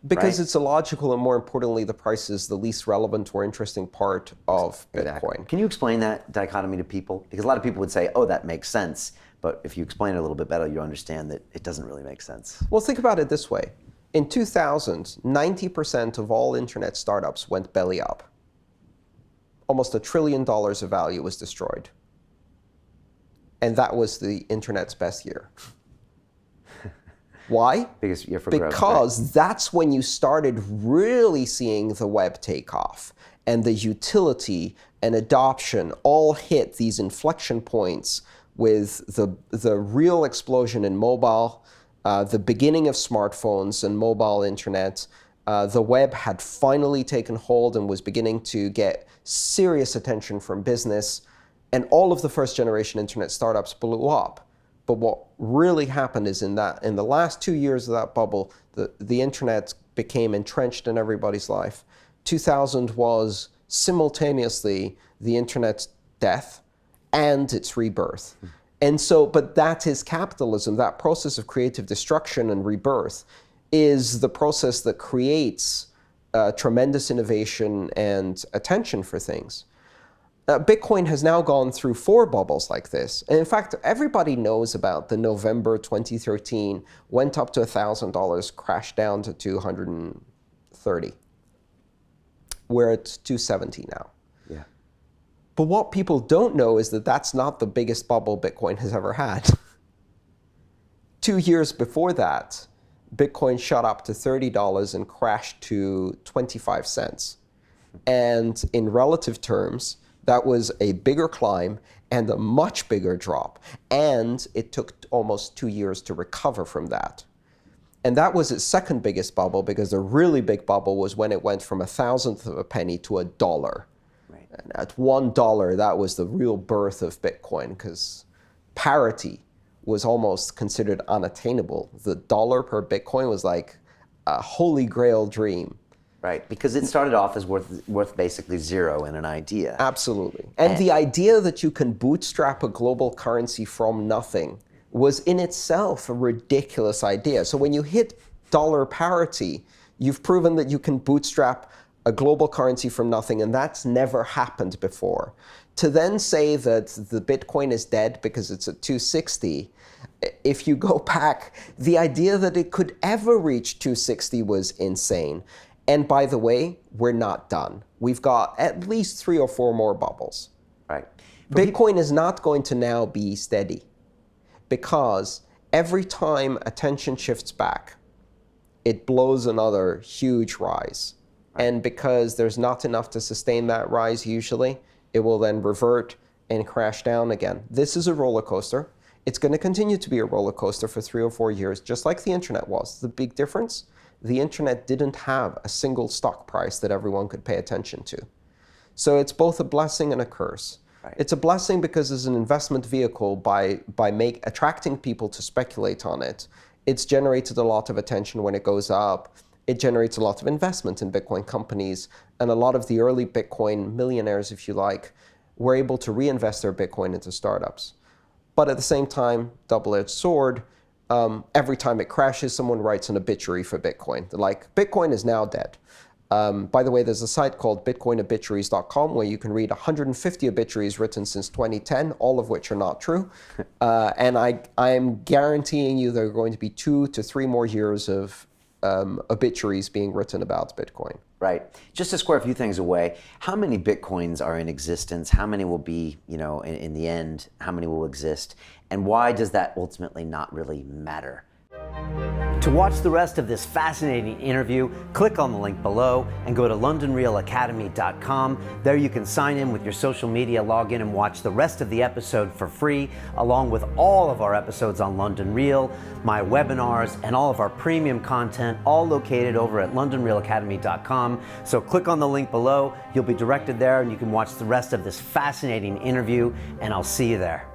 Because right? it's illogical, and more importantly, the price is the least relevant or interesting part of Bitcoin. Exactly. Can you explain that dichotomy to people? Because a lot of people would say, oh, that makes sense. But if you explain it a little bit better, you understand that it doesn't really make sense. Well, think about it this way. In 2000, 90% of all internet startups went belly up. Almost $1 trillion of value was destroyed. And that was the internet's best year. Why? Biggest year for growth. Because that's when you started really seeing the web take off, and the utility and adoption all hit these inflection points with the real explosion in mobile, the beginning of smartphones and mobile internet. The web had finally taken hold and was beginning to get serious attention from business, and all of the first generation internet startups blew up. But what really happened is in the last 2 years of that bubble, the internet became entrenched in everybody's life. 2000 was simultaneously the internet's death and its rebirth. And so, but that is capitalism. That process of creative destruction and rebirth is the process that creates tremendous innovation and attention for things. Bitcoin has now gone through 4 bubbles like this. And in fact, everybody knows about the November 2013, went up to $1,000, crashed down to 230. We're at 270 now. Yeah. But what people don't know is that that's not the biggest bubble Bitcoin has ever had. 2 years before that, Bitcoin shot up to $30 and crashed to 25 cents. And in relative terms, that was a bigger climb and a much bigger drop. And it took almost 2 years to recover from that. And that was its second biggest bubble, because the really big bubble was when it went from 1/1000th of a penny to $1. Right. And at $1, that was the real birth of Bitcoin, because parity was almost considered unattainable. The dollar per Bitcoin was like a holy grail dream. Right, because it started off as worth basically zero in an idea. Absolutely. And the idea that you can bootstrap a global currency from nothing was in itself a ridiculous idea. So when you hit dollar parity, you've proven that you can bootstrap a global currency from nothing, and that's never happened before. To then say that the Bitcoin is dead because it's at 260, if you go back, the idea that it could ever reach 260 was insane. And by the way, we're not done. We've got at least 3 or 4 more bubbles. Right. Bitcoin is not going to now be steady, because every time attention shifts back, it blows another huge rise. Right. And because there's not enough to sustain that rise usually, it will then revert and crash down again. This is a roller coaster. It's going to continue to be a roller coaster for 3 or 4 years, just like the internet was. The big difference? The internet didn't have a single stock price that everyone could pay attention to. So it's both a blessing and a curse. Right. It's a blessing because as an investment vehicle, by attracting people to speculate on it, it's generated a lot of attention when it goes up. It generates a lot of investment in Bitcoin companies, and a lot of the early Bitcoin millionaires, if you like, were able to reinvest their Bitcoin into startups. But at the same time, double-edged sword, every time it crashes, someone writes an obituary for Bitcoin. They're like, Bitcoin is now dead. By the way, there's a site called bitcoinobituaries.com where you can read 150 obituaries written since 2010, all of which are not true. And I'm guaranteeing you there are going to be 2 to 3 more years of obituaries being written about Bitcoin. Right. Just to square a few things away, how many Bitcoins are in existence? How many will be, in the end, how many will exist? And why does that ultimately not really matter? To watch the rest of this fascinating interview, click on the link below and go to londonrealacademy.com. There you can sign in with your social media login and watch the rest of the episode for free, along with all of our episodes on London Real, my webinars, and all of our premium content, all located over at londonrealacademy.com. So click on the link below, you'll be directed there, and you can watch the rest of this fascinating interview, and I'll see you there.